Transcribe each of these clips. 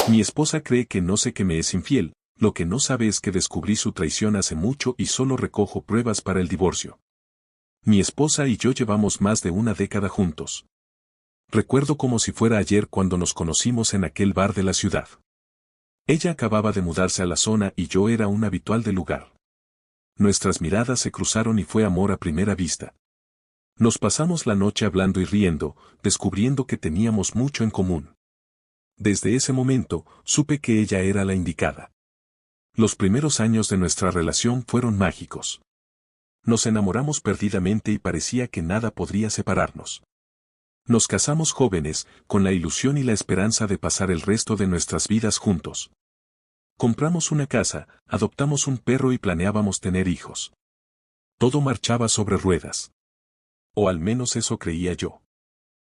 Mi esposa cree que no sé que me es infiel, lo que no sabe es que descubrí su traición hace mucho y solo recojo pruebas para el divorcio. Mi esposa y yo llevamos más de una década juntos. Recuerdo como si fuera ayer cuando nos conocimos en aquel bar de la ciudad. Ella acababa de mudarse a la zona y yo era un habitual del lugar. Nuestras miradas se cruzaron y fue amor a primera vista. Nos pasamos la noche hablando y riendo, descubriendo que teníamos mucho en común. Desde ese momento, supe que ella era la indicada. Los primeros años de nuestra relación fueron mágicos. Nos enamoramos perdidamente y parecía que nada podría separarnos. Nos casamos jóvenes, con la ilusión y la esperanza de pasar el resto de nuestras vidas juntos. Compramos una casa, adoptamos un perro y planeábamos tener hijos. Todo marchaba sobre ruedas. O al menos eso creía yo.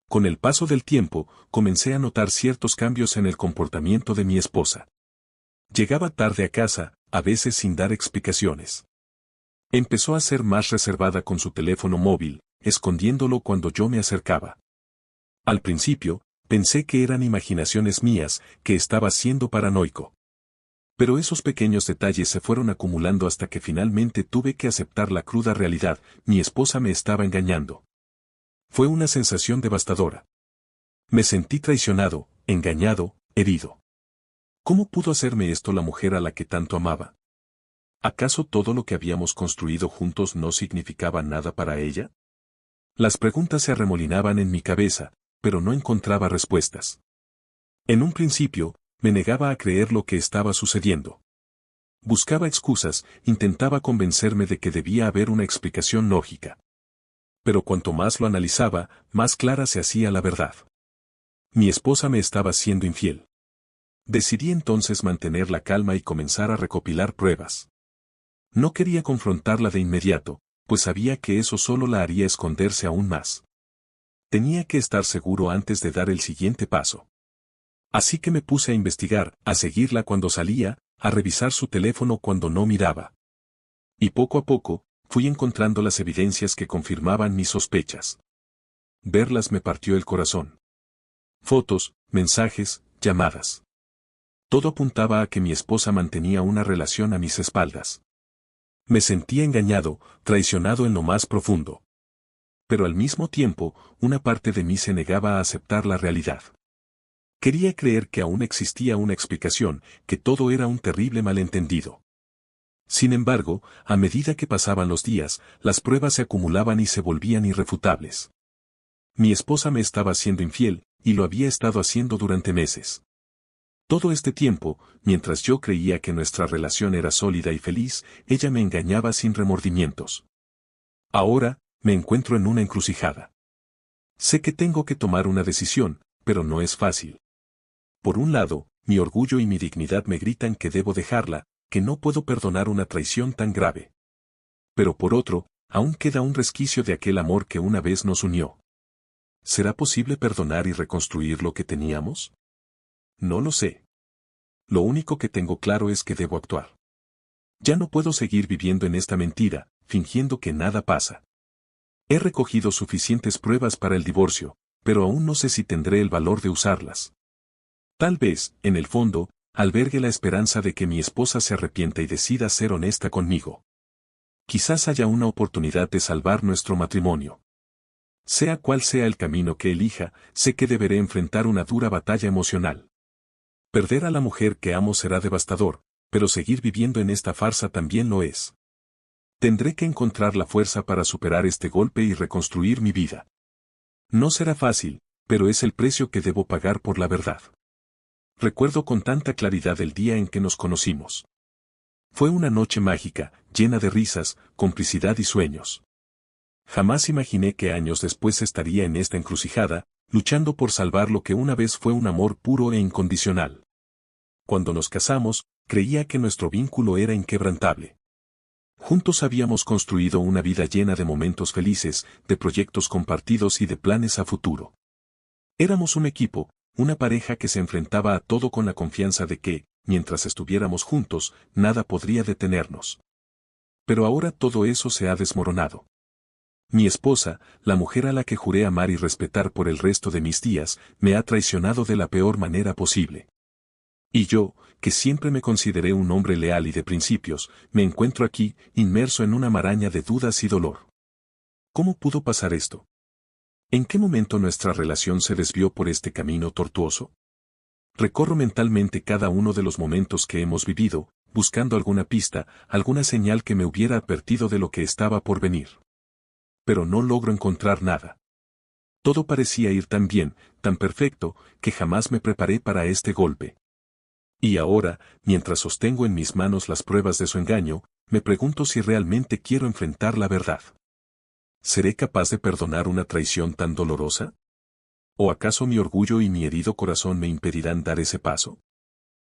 Con el paso del tiempo, comencé a notar ciertos cambios en el comportamiento de mi esposa. Llegaba tarde a casa, a veces sin dar explicaciones. Empezó a ser más reservada con su teléfono móvil, escondiéndolo cuando yo me acercaba. Al principio, pensé que eran imaginaciones mías, que estaba siendo paranoico. Pero esos pequeños detalles se fueron acumulando hasta que finalmente tuve que aceptar la cruda realidad: mi esposa me estaba engañando. Fue una sensación devastadora. Me sentí traicionado, engañado, herido. ¿Cómo pudo hacerme esto la mujer a la que tanto amaba? ¿Acaso todo lo que habíamos construido juntos no significaba nada para ella? Las preguntas se arremolinaban en mi cabeza, pero no encontraba respuestas. En un principio, me negaba a creer lo que estaba sucediendo. Buscaba excusas, intentaba convencerme de que debía haber una explicación lógica. Pero cuanto más lo analizaba, más clara se hacía la verdad. Mi esposa me estaba siendo infiel. Decidí entonces mantener la calma y comenzar a recopilar pruebas. No quería confrontarla de inmediato, pues sabía que eso solo la haría esconderse aún más. Tenía que estar seguro antes de dar el siguiente paso. Así que me puse a investigar, a seguirla cuando salía, a revisar su teléfono cuando no miraba. Y poco a poco, fui encontrando las evidencias que confirmaban mis sospechas. Verlas me partió el corazón. Fotos, mensajes, llamadas. Todo apuntaba a que mi esposa mantenía una relación a mis espaldas. Me sentía engañado, traicionado en lo más profundo. Pero al mismo tiempo, una parte de mí se negaba a aceptar la realidad. Quería creer que aún existía una explicación, que todo era un terrible malentendido. Sin embargo, a medida que pasaban los días, las pruebas se acumulaban y se volvían irrefutables. Mi esposa me estaba siendo infiel, y lo había estado haciendo durante meses. Todo este tiempo, mientras yo creía que nuestra relación era sólida y feliz, ella me engañaba sin remordimientos. Ahora, me encuentro en una encrucijada. Sé que tengo que tomar una decisión, pero no es fácil. Por un lado, mi orgullo y mi dignidad me gritan que debo dejarla, que no puedo perdonar una traición tan grave. Pero por otro, aún queda un resquicio de aquel amor que una vez nos unió. ¿Será posible perdonar y reconstruir lo que teníamos? No lo sé. Lo único que tengo claro es que debo actuar. Ya no puedo seguir viviendo en esta mentira, fingiendo que nada pasa. He recogido suficientes pruebas para el divorcio, pero aún no sé si tendré el valor de usarlas. Tal vez, en el fondo, albergue la esperanza de que mi esposa se arrepienta y decida ser honesta conmigo. Quizás haya una oportunidad de salvar nuestro matrimonio. Sea cual sea el camino que elija, sé que deberé enfrentar una dura batalla emocional. Perder a la mujer que amo será devastador, pero seguir viviendo en esta farsa también lo es. Tendré que encontrar la fuerza para superar este golpe y reconstruir mi vida. No será fácil, pero es el precio que debo pagar por la verdad. Recuerdo con tanta claridad el día en que nos conocimos. Fue una noche mágica, llena de risas, complicidad y sueños. Jamás imaginé que años después estaría en esta encrucijada, luchando por salvar lo que una vez fue un amor puro e incondicional. Cuando nos casamos, creía que nuestro vínculo era inquebrantable. Juntos habíamos construido una vida llena de momentos felices, de proyectos compartidos y de planes a futuro. Éramos un equipo, una pareja que se enfrentaba a todo con la confianza de que, mientras estuviéramos juntos, nada podría detenernos. Pero ahora todo eso se ha desmoronado. Mi esposa, la mujer a la que juré amar y respetar por el resto de mis días, me ha traicionado de la peor manera posible. Y yo, que siempre me consideré un hombre leal y de principios, me encuentro aquí, inmerso en una maraña de dudas y dolor. ¿Cómo pudo pasar esto? ¿En qué momento nuestra relación se desvió por este camino tortuoso? Recorro mentalmente cada uno de los momentos que hemos vivido, buscando alguna pista, alguna señal que me hubiera advertido de lo que estaba por venir. Pero no logro encontrar nada. Todo parecía ir tan bien, tan perfecto, que jamás me preparé para este golpe. Y ahora, mientras sostengo en mis manos las pruebas de su engaño, me pregunto si realmente quiero enfrentar la verdad. ¿Seré capaz de perdonar una traición tan dolorosa? ¿O acaso mi orgullo y mi herido corazón me impedirán dar ese paso?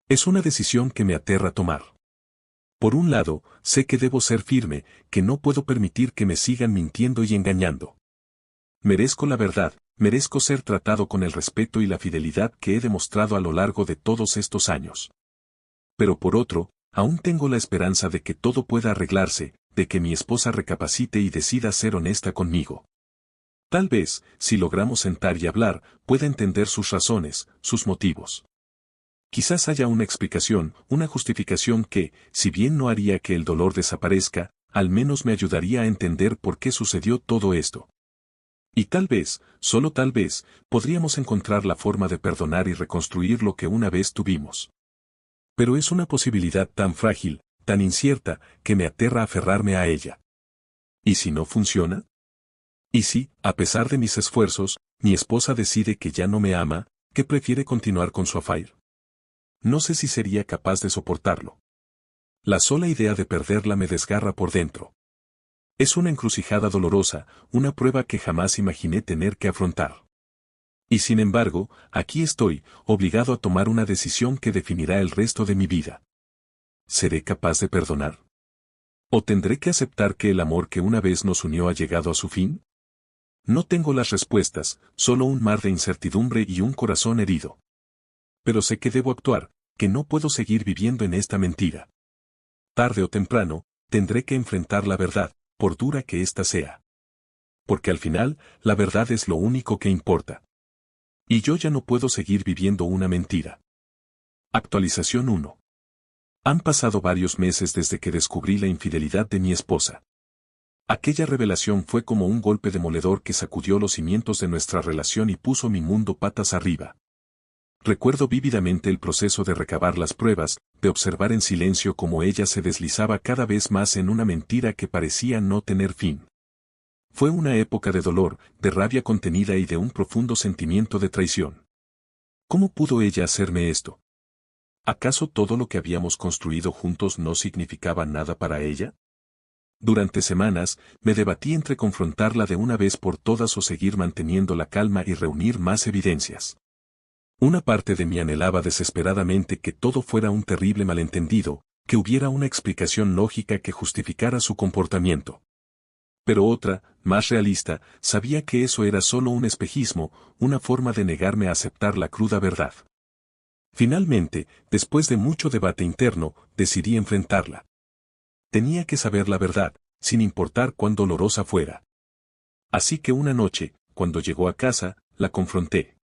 Es una decisión que me aterra tomar. Por un lado, sé que debo ser firme, que no puedo permitir que me sigan mintiendo y engañando. Merezco la verdad, merezco ser tratado con el respeto y la fidelidad que he demostrado a lo largo de todos estos años. Pero por otro, aún tengo la esperanza de que todo pueda arreglarse, de que mi esposa recapacite y decida ser honesta conmigo. Tal vez, si logramos sentar y hablar, pueda entender sus razones, sus motivos. Quizás haya una explicación, una justificación que, si bien no haría que el dolor desaparezca, al menos me ayudaría a entender por qué sucedió todo esto. Y tal vez, solo tal vez, podríamos encontrar la forma de perdonar y reconstruir lo que una vez tuvimos. Pero es una posibilidad tan frágil, tan incierta, que me aterra aferrarme a ella. ¿Y si no funciona? ¿Y si, a pesar de mis esfuerzos, mi esposa decide que ya no me ama, que prefiere continuar con su affair? No sé si sería capaz de soportarlo. La sola idea de perderla me desgarra por dentro. Es una encrucijada dolorosa, una prueba que jamás imaginé tener que afrontar. Y sin embargo, aquí estoy, obligado a tomar una decisión que definirá el resto de mi vida. ¿Seré capaz de perdonar? ¿O tendré que aceptar que el amor que una vez nos unió ha llegado a su fin? No tengo las respuestas, solo un mar de incertidumbre y un corazón herido. Pero sé que debo actuar, que no puedo seguir viviendo en esta mentira. Tarde o temprano, tendré que enfrentar la verdad, por dura que ésta sea. Porque al final, la verdad es lo único que importa. Y yo ya no puedo seguir viviendo una mentira. Actualización 1. Han pasado varios meses desde que descubrí la infidelidad de mi esposa. Aquella revelación fue como un golpe demoledor que sacudió los cimientos de nuestra relación y puso mi mundo patas arriba. Recuerdo vívidamente el proceso de recabar las pruebas, de observar en silencio cómo ella se deslizaba cada vez más en una mentira que parecía no tener fin. Fue una época de dolor, de rabia contenida y de un profundo sentimiento de traición. ¿Cómo pudo ella hacerme esto? ¿Acaso todo lo que habíamos construido juntos no significaba nada para ella? Durante semanas, me debatí entre confrontarla de una vez por todas o seguir manteniendo la calma y reunir más evidencias. Una parte de mí anhelaba desesperadamente que todo fuera un terrible malentendido, que hubiera una explicación lógica que justificara su comportamiento. Pero otra, más realista, sabía que eso era solo un espejismo, una forma de negarme a aceptar la cruda verdad. Finalmente, después de mucho debate interno, decidí enfrentarla. Tenía que saber la verdad, sin importar cuán dolorosa fuera. Así que una noche, cuando llegó a casa, la confronté.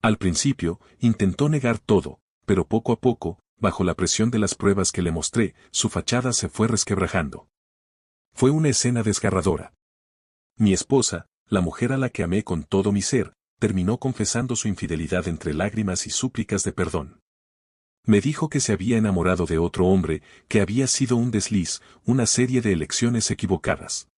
Al principio, intentó negar todo, pero poco a poco, bajo la presión de las pruebas que le mostré, su fachada se fue resquebrajando. Fue una escena desgarradora. Mi esposa, la mujer a la que amé con todo mi ser, terminó confesando su infidelidad entre lágrimas y súplicas de perdón. Me dijo que se había enamorado de otro hombre, que había sido un desliz, una serie de elecciones equivocadas.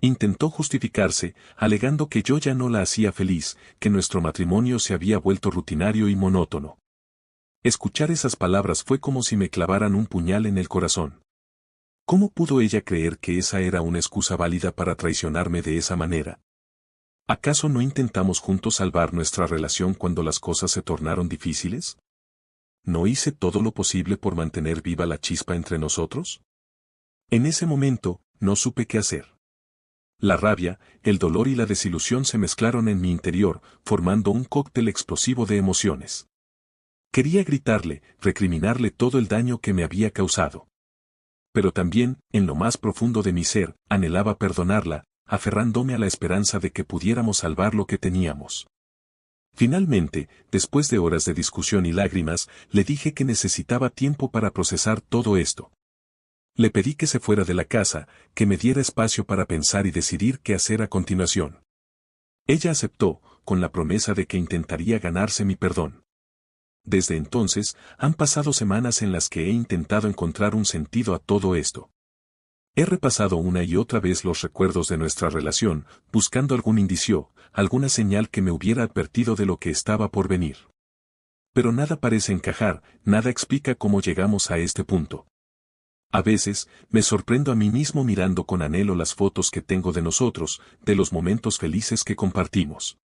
Intentó justificarse, alegando que yo ya no la hacía feliz, que nuestro matrimonio se había vuelto rutinario y monótono. Escuchar esas palabras fue como si me clavaran un puñal en el corazón. ¿Cómo pudo ella creer que esa era una excusa válida para traicionarme de esa manera? ¿Acaso no intentamos juntos salvar nuestra relación cuando las cosas se tornaron difíciles? ¿No hice todo lo posible por mantener viva la chispa entre nosotros? En ese momento, no supe qué hacer. La rabia, el dolor y la desilusión se mezclaron en mi interior, formando un cóctel explosivo de emociones. Quería gritarle, recriminarle todo el daño que me había causado. Pero también, en lo más profundo de mi ser, anhelaba perdonarla, aferrándome a la esperanza de que pudiéramos salvar lo que teníamos. Finalmente, después de horas de discusión y lágrimas, le dije que necesitaba tiempo para procesar todo esto. Le pedí que se fuera de la casa, que me diera espacio para pensar y decidir qué hacer a continuación. Ella aceptó, con la promesa de que intentaría ganarse mi perdón. Desde entonces, han pasado semanas en las que he intentado encontrar un sentido a todo esto. He repasado una y otra vez los recuerdos de nuestra relación, buscando algún indicio, alguna señal que me hubiera advertido de lo que estaba por venir. Pero nada parece encajar, nada explica cómo llegamos a este punto. A veces, me sorprendo a mí mismo mirando con anhelo las fotos que tengo de nosotros, de los momentos felices que compartimos.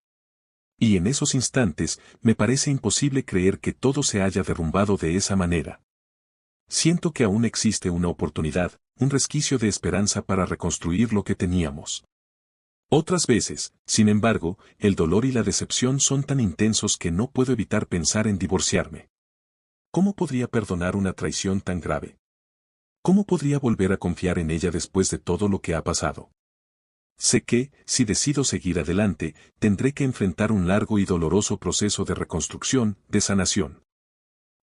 Y en esos instantes, me parece imposible creer que todo se haya derrumbado de esa manera. Siento que aún existe una oportunidad, un resquicio de esperanza para reconstruir lo que teníamos. Otras veces, sin embargo, el dolor y la decepción son tan intensos que no puedo evitar pensar en divorciarme. ¿Cómo podría perdonar una traición tan grave? ¿Cómo podría volver a confiar en ella después de todo lo que ha pasado? Sé que, si decido seguir adelante, tendré que enfrentar un largo y doloroso proceso de reconstrucción, de sanación.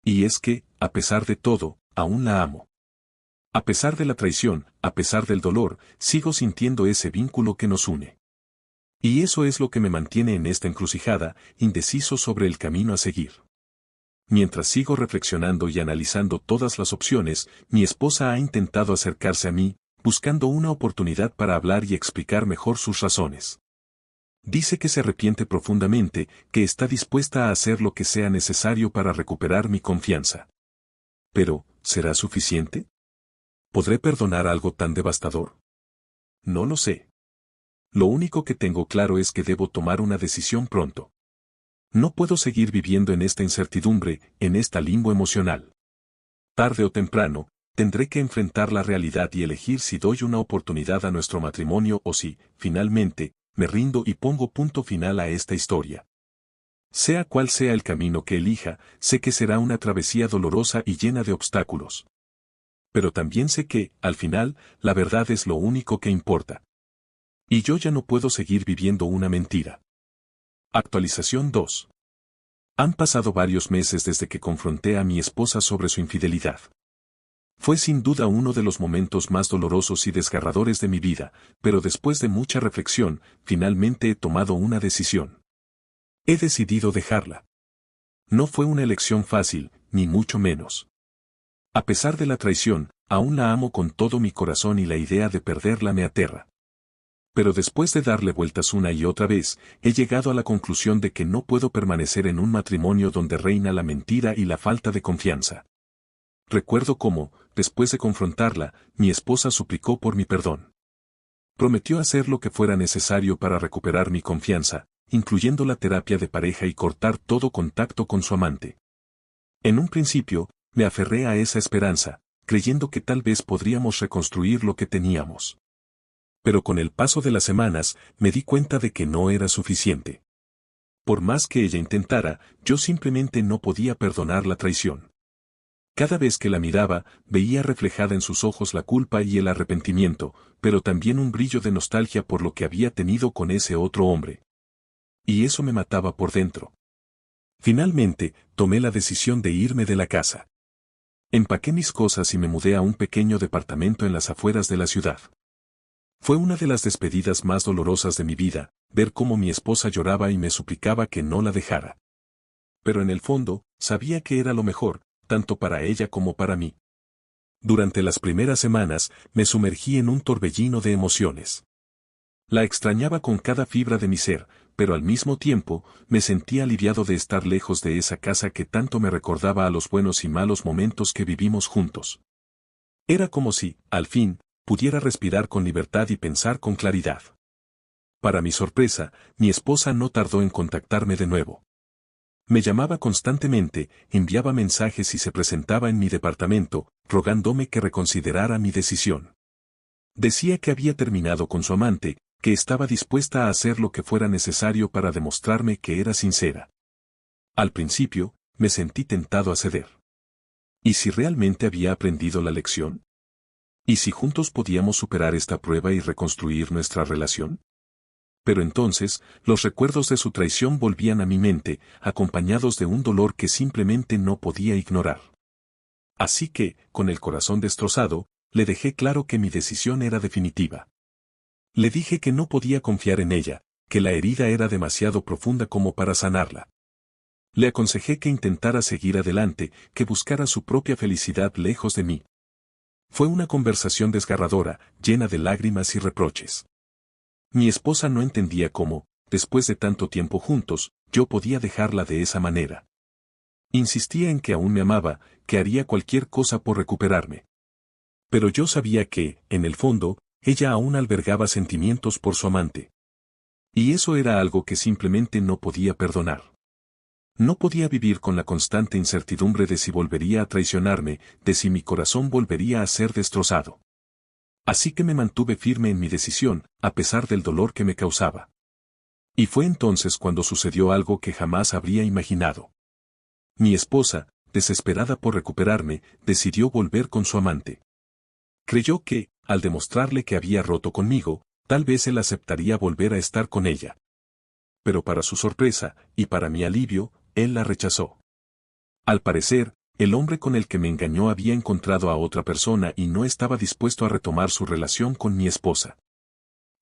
Y es que, a pesar de todo, aún la amo. A pesar de la traición, a pesar del dolor, sigo sintiendo ese vínculo que nos une. Y eso es lo que me mantiene en esta encrucijada, indeciso sobre el camino a seguir. Mientras sigo reflexionando y analizando todas las opciones, mi esposa ha intentado acercarse a mí, buscando una oportunidad para hablar y explicar mejor sus razones. Dice que se arrepiente profundamente, que está dispuesta a hacer lo que sea necesario para recuperar mi confianza. Pero, ¿será suficiente? ¿Podré perdonar algo tan devastador? No lo sé. Lo único que tengo claro es que debo tomar una decisión pronto. No puedo seguir viviendo en esta incertidumbre, en esta limbo emocional. Tarde o temprano, tendré que enfrentar la realidad y elegir si doy una oportunidad a nuestro matrimonio o si, finalmente, me rindo y pongo punto final a esta historia. Sea cual sea el camino que elija, sé que será una travesía dolorosa y llena de obstáculos. Pero también sé que, al final, la verdad es lo único que importa. Y yo ya no puedo seguir viviendo una mentira. Actualización 2. Han pasado varios meses desde que confronté a mi esposa sobre su infidelidad. Fue sin duda uno de los momentos más dolorosos y desgarradores de mi vida, pero después de mucha reflexión, finalmente he tomado una decisión. He decidido dejarla. No fue una elección fácil, ni mucho menos. A pesar de la traición, aún la amo con todo mi corazón y la idea de perderla me aterra. Pero después de darle vueltas una y otra vez, he llegado a la conclusión de que no puedo permanecer en un matrimonio donde reina la mentira y la falta de confianza. Recuerdo cómo, después de confrontarla, mi esposa suplicó por mi perdón. Prometió hacer lo que fuera necesario para recuperar mi confianza, incluyendo la terapia de pareja y cortar todo contacto con su amante. En un principio, me aferré a esa esperanza, creyendo que tal vez podríamos reconstruir lo que teníamos. Pero con el paso de las semanas, me di cuenta de que no era suficiente. Por más que ella intentara, yo simplemente no podía perdonar la traición. Cada vez que la miraba, veía reflejada en sus ojos la culpa y el arrepentimiento, pero también un brillo de nostalgia por lo que había tenido con ese otro hombre. Y eso me mataba por dentro. Finalmente, tomé la decisión de irme de la casa. Empaqué mis cosas y me mudé a un pequeño departamento en las afueras de la ciudad. Fue una de las despedidas más dolorosas de mi vida, ver cómo mi esposa lloraba y me suplicaba que no la dejara. Pero en el fondo, sabía que era lo mejor, tanto para ella como para mí. Durante las primeras semanas, me sumergí en un torbellino de emociones. La extrañaba con cada fibra de mi ser, pero al mismo tiempo, me sentía aliviado de estar lejos de esa casa que tanto me recordaba a los buenos y malos momentos que vivimos juntos. Era como si, al fin, pudiera respirar con libertad y pensar con claridad. Para mi sorpresa, mi esposa no tardó en contactarme de nuevo. Me llamaba constantemente, enviaba mensajes y se presentaba en mi departamento, rogándome que reconsiderara mi decisión. Decía que había terminado con su amante, que estaba dispuesta a hacer lo que fuera necesario para demostrarme que era sincera. Al principio, me sentí tentado a ceder. ¿Y si realmente había aprendido la lección? ¿Y si juntos podíamos superar esta prueba y reconstruir nuestra relación? Pero entonces, los recuerdos de su traición volvían a mi mente, acompañados de un dolor que simplemente no podía ignorar. Así que, con el corazón destrozado, le dejé claro que mi decisión era definitiva. Le dije que no podía confiar en ella, que la herida era demasiado profunda como para sanarla. Le aconsejé que intentara seguir adelante, que buscara su propia felicidad lejos de mí. Fue una conversación desgarradora, llena de lágrimas y reproches. Mi esposa no entendía cómo, después de tanto tiempo juntos, yo podía dejarla de esa manera. Insistía en que aún me amaba, que haría cualquier cosa por recuperarme. Pero yo sabía que, en el fondo, ella aún albergaba sentimientos por su amante. Y eso era algo que simplemente no podía perdonar. No podía vivir con la constante incertidumbre de si volvería a traicionarme, de si mi corazón volvería a ser destrozado. Así que me mantuve firme en mi decisión, a pesar del dolor que me causaba. Y fue entonces cuando sucedió algo que jamás habría imaginado. Mi esposa, desesperada por recuperarme, decidió volver con su amante. Creyó que, al demostrarle que había roto conmigo, tal vez él aceptaría volver a estar con ella. Pero para su sorpresa, y para mi alivio, él la rechazó. Al parecer, el hombre con el que me engañó había encontrado a otra persona y no estaba dispuesto a retomar su relación con mi esposa.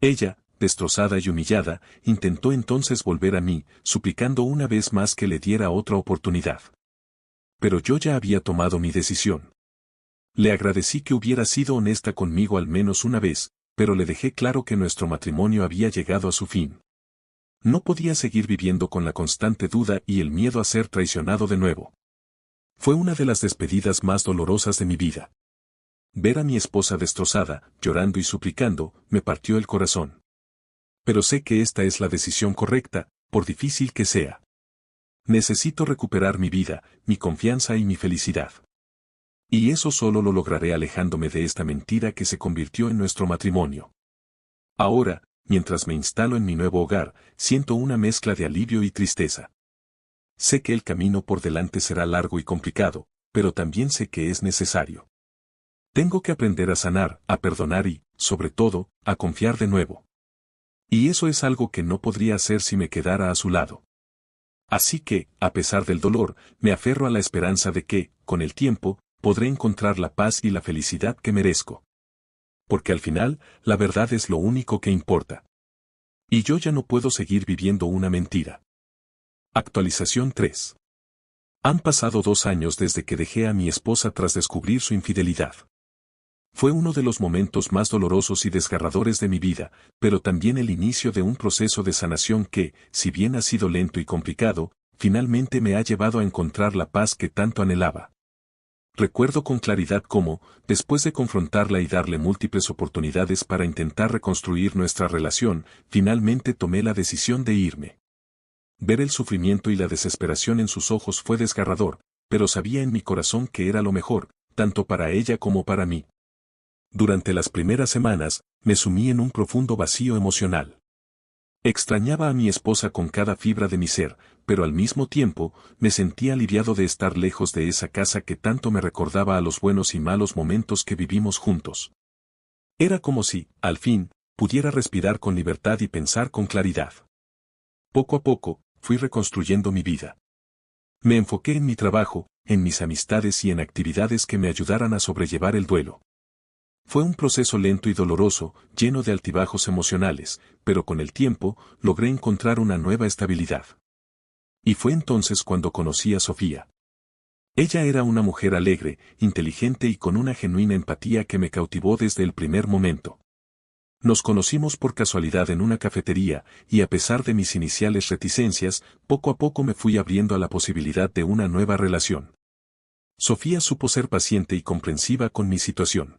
Ella, destrozada y humillada, intentó entonces volver a mí, suplicando una vez más que le diera otra oportunidad. Pero yo ya había tomado mi decisión. Le agradecí que hubiera sido honesta conmigo al menos una vez, pero le dejé claro que nuestro matrimonio había llegado a su fin. No podía seguir viviendo con la constante duda y el miedo a ser traicionado de nuevo. Fue una de las despedidas más dolorosas de mi vida. Ver a mi esposa destrozada, llorando y suplicando, me partió el corazón. Pero sé que esta es la decisión correcta, por difícil que sea. Necesito recuperar mi vida, mi confianza y mi felicidad. Y eso solo lo lograré alejándome de esta mentira que se convirtió en nuestro matrimonio. Ahora, mientras me instalo en mi nuevo hogar, siento una mezcla de alivio y tristeza. Sé que el camino por delante será largo y complicado, pero también sé que es necesario. Tengo que aprender a sanar, a perdonar y, sobre todo, a confiar de nuevo. Y eso es algo que no podría hacer si me quedara a su lado. Así que, a pesar del dolor, me aferro a la esperanza de que, con el tiempo, podré encontrar la paz y la felicidad que merezco. Porque al final, la verdad es lo único que importa. Y yo ya no puedo seguir viviendo una mentira. Actualización 3. Han pasado 2 años desde que dejé a mi esposa tras descubrir su infidelidad. Fue uno de los momentos más dolorosos y desgarradores de mi vida, pero también el inicio de un proceso de sanación que, si bien ha sido lento y complicado, finalmente me ha llevado a encontrar la paz que tanto anhelaba. Recuerdo con claridad cómo, después de confrontarla y darle múltiples oportunidades para intentar reconstruir nuestra relación, finalmente tomé la decisión de irme. Ver el sufrimiento y la desesperación en sus ojos fue desgarrador, pero sabía en mi corazón que era lo mejor, tanto para ella como para mí. Durante las primeras semanas, me sumí en un profundo vacío emocional. Extrañaba a mi esposa con cada fibra de mi ser, pero al mismo tiempo, me sentía aliviado de estar lejos de esa casa que tanto me recordaba a los buenos y malos momentos que vivimos juntos. Era como si, al fin, pudiera respirar con libertad y pensar con claridad. Poco a poco, fui reconstruyendo mi vida. Me enfoqué en mi trabajo, en mis amistades y en actividades que me ayudaran a sobrellevar el duelo. Fue un proceso lento y doloroso, lleno de altibajos emocionales, pero con el tiempo, logré encontrar una nueva estabilidad. Y fue entonces cuando conocí a Sofía. Ella era una mujer alegre, inteligente y con una genuina empatía que me cautivó desde el primer momento. Nos conocimos por casualidad en una cafetería, y a pesar de mis iniciales reticencias, poco a poco me fui abriendo a la posibilidad de una nueva relación. Sofía supo ser paciente y comprensiva con mi situación.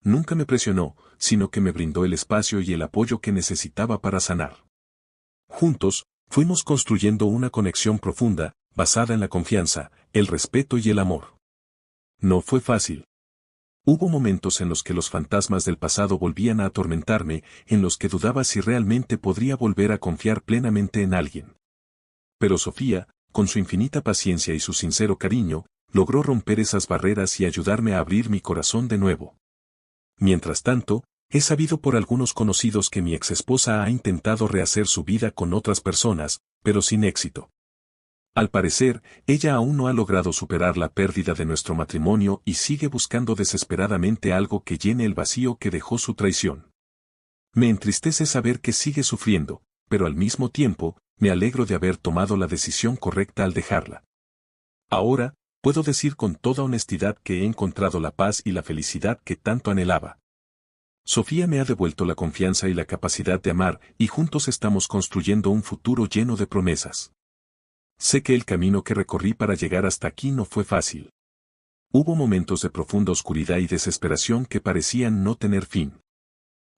Nunca me presionó, sino que me brindó el espacio y el apoyo que necesitaba para sanar. Juntos, fuimos construyendo una conexión profunda, basada en la confianza, el respeto y el amor. No fue fácil. Hubo momentos en los que los fantasmas del pasado volvían a atormentarme, en los que dudaba si realmente podría volver a confiar plenamente en alguien. Pero Sofía, con su infinita paciencia y su sincero cariño, logró romper esas barreras y ayudarme a abrir mi corazón de nuevo. Mientras tanto, He sabido por algunos conocidos que mi exesposa ha intentado rehacer su vida con otras personas, pero sin éxito. Al parecer, ella aún no ha logrado superar la pérdida de nuestro matrimonio y sigue buscando desesperadamente algo que llene el vacío que dejó su traición. Me entristece saber que sigue sufriendo, pero al mismo tiempo, me alegro de haber tomado la decisión correcta al dejarla. Ahora, puedo decir con toda honestidad que he encontrado la paz y la felicidad que tanto anhelaba. Sofía me ha devuelto la confianza y la capacidad de amar, y juntos estamos construyendo un futuro lleno de promesas. Sé que el camino que recorrí para llegar hasta aquí no fue fácil. Hubo momentos de profunda oscuridad y desesperación que parecían no tener fin.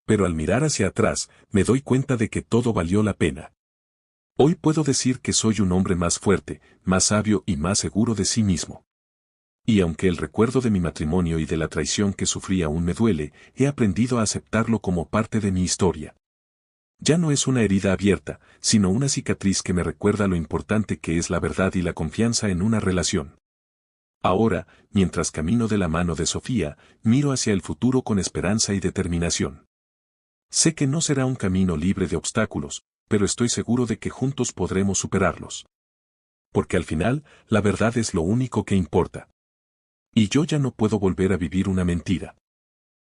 Pero al mirar hacia atrás, me doy cuenta de que todo valió la pena. Hoy puedo decir que soy un hombre más fuerte, más sabio y más seguro de sí mismo. Y aunque el recuerdo de mi matrimonio y de la traición que sufrí aún me duele, he aprendido a aceptarlo como parte de mi historia. Ya no es una herida abierta, sino una cicatriz que me recuerda lo importante que es la verdad y la confianza en una relación. Ahora, mientras camino de la mano de Sofía, miro hacia el futuro con esperanza y determinación. Sé que no será un camino libre de obstáculos, pero estoy seguro de que juntos podremos superarlos. Porque al final, la verdad es lo único que importa. Y yo ya no puedo volver a vivir una mentira.